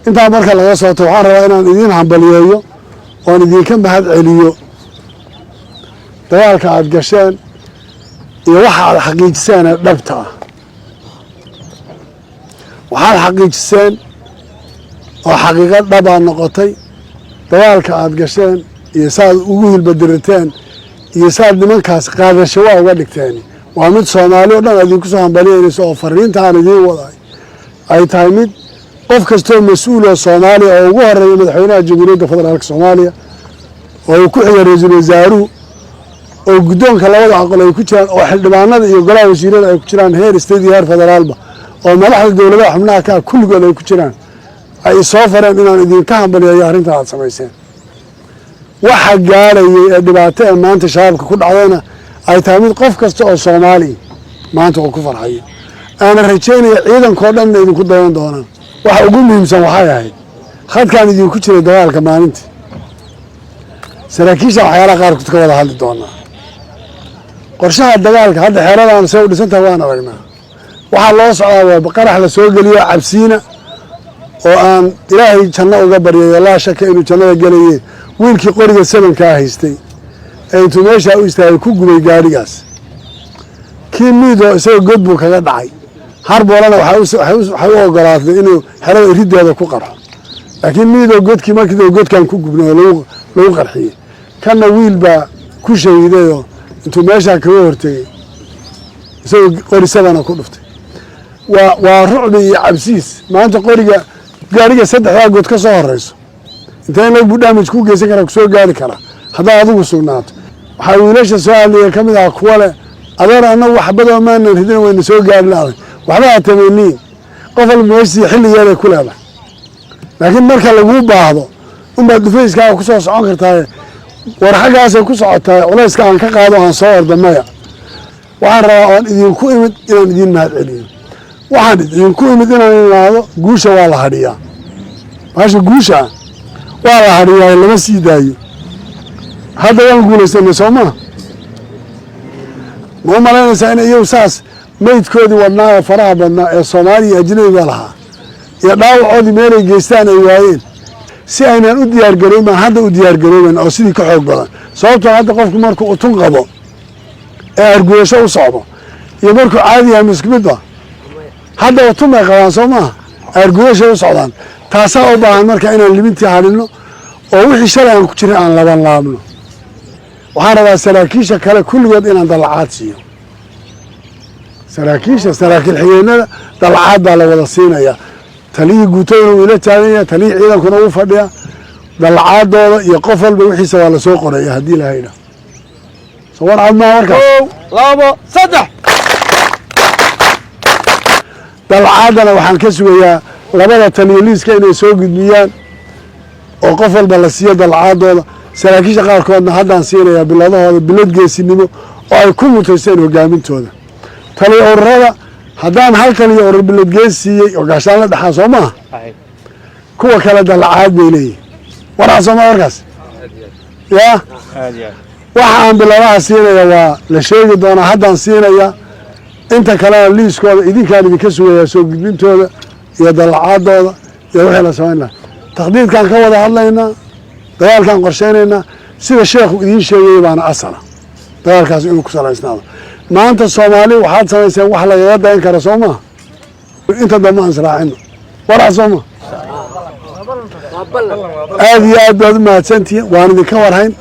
أنت عمرك الله صوت وحارة أنا ندين عم بليايو وندين كم بهاد عليو ديالك عاد قشان يوحى على حقيقة سنة نبتها وحال حقيقة سنة وحقيقة طبعا نقطي ديالك عاد قشان يسال وجوه البدرتين يسال من كاس قادة شواء وقلك تاني وعمد صومالي ودنا أدين كسوهم بليين يسوه فرين تاني دي وضعي أي تايمد قف كستو مسؤول صومالي أو وهر مدحونا الجمهورية فدرالك صوماليا أو كحية رئيس الوزراء أو قدون كلا وضع عقل أو كتير أو حل دماغنا يقولوا وزيرين أو كتيران هير استدي هير فدرالبا أو ملاح الدولة حمنا كا كل قال أو كتيران أي صافر من أن يدين كهم بلي يهرين تعال سمايسين واحد قال دبعتين ما أنت شابك كل عضنا أي تامين قف كستو صومالي ما أنت كفر حي أنا رجيني عيدا كودن إذا كنت ضيان دونا waxa ugu muhiimsan waxay ahayd khadkaan idin ku jiray dagaalka maalintii saraakiisha waxyaalaha qaar ku wada hadli doonaa qorshaha dagaalka hadda xeeradaan soo dhisanta waan aragnaa waxa loo socdaa waa qarax la soo galiyo cabsiina oo aan ilaahay janno uga baryayo la shaka inuu jannada galaye wiilkii qoriga sabanka haystay ee intuu meesha u istaagay ku gubay gaarigaas kii miido isagoo god buu kaga dhacay harboolana waxa uu ogolaatay inuu xerada irideeda ku qarxo laakiin miido godkii markii godkan ku gubnay lagu qarxiyay kana wiil baa ku shahiiday intuu meesha kaga hortay isagoo qorisabana ku dhuftay waa ruucdi iyo cabsiis maanta qoriga gaariga saddexda god ka soo horeyso inta in lagu damage ku geysan kara ku soo gaari kara hadaa adigu sugnaato waxa wiilasha soo hadlaya kamid ah kuwa leh adeer anagu waxbada ma aanan ridin wayna soo gaari lahayn waxba tamaniin qof almeesi xilli yare ku leedahay laakiin marka lagu baahdo umma dhufayska ku soo socon kartaa war xagaas ay ku socotaa culayska aan ka qaado aan soo ordamaya waxaan rabaa aan idinku imid inaan idin mahad celiyo waxaan idinku imid inaan ilaado guusha waa la hadiyaa maasha guusha waa la hadiyaa lama sii daayo hadda waan guulaysanay Soomaa ma malaynaysaa in iyagu saas maydkoodii wadnaa faraha badnaa ee Soomaaliya ajnabiga lahaa iyo dhaawacoodii meel ay geystaan ay waayeen si aynaan u diyaar garoobin ma hadda u diyaar garoobin oo sidii ka xoog badan sababtoo hadda qofku markuu u tun qabo ee arguyasho u socdo iyo markuu caadi yahay miskibida hadda u tun ay qabaan Soomaa arguyasho u socdaan taasaa u baahan marka inaan limintii hadino oo wixii shalay aan ku jiray aan laban laabno waxaan rabaa saraakiisha kale kulligood inaan dalacaad siiyo saraakiil xigeenada dalacaad baa la wada siinaya taliyii guutooyna uu ila taaganyahay taliyii ciidankuna uu fadhiya dalacaadooda iyo qof walba wixiisa waa la soo qoraya haddii la hayna soo war cad maa markaas 2 3 dalacaadana waxaan ka sugayaa labada taliyo liiska inay soo gudbiyaan oo qof walba la siiyo dalacaadooda saraakiisha qaarkoodna haddaan siinayaa biladahooda bilad geesinimo oo ay ku mutaysteen hogaamintooda tali ururada haddaan hal taliyo urur bilad gees siiyey oo gaashaan la dhaxaa soo maaha kuwa kale dalacaad bay leeyihin waraa Soomaa markaas ya waxa aan biladaha siinaya waa la sheegi doonaa haddaan siinaya inta kalena liiskooda idinkaan idinka sugayaa soo gudbintooda iyo dalacaadooda iyo wixii la samayn lahaa taqdiidkaan ka wada hadlaynaa dagaalkaan qorsheynaynaa sida sheekhu idiin sheegay baana asala dagaalkaas inuu ku salaysnaado maanta Soomaali waxaad samayseen wax laga dayn karo Soomaa inta dambe aan israacino waraa Soomaa aad iyo aad baad mahadsantihiin waan idinka warhayn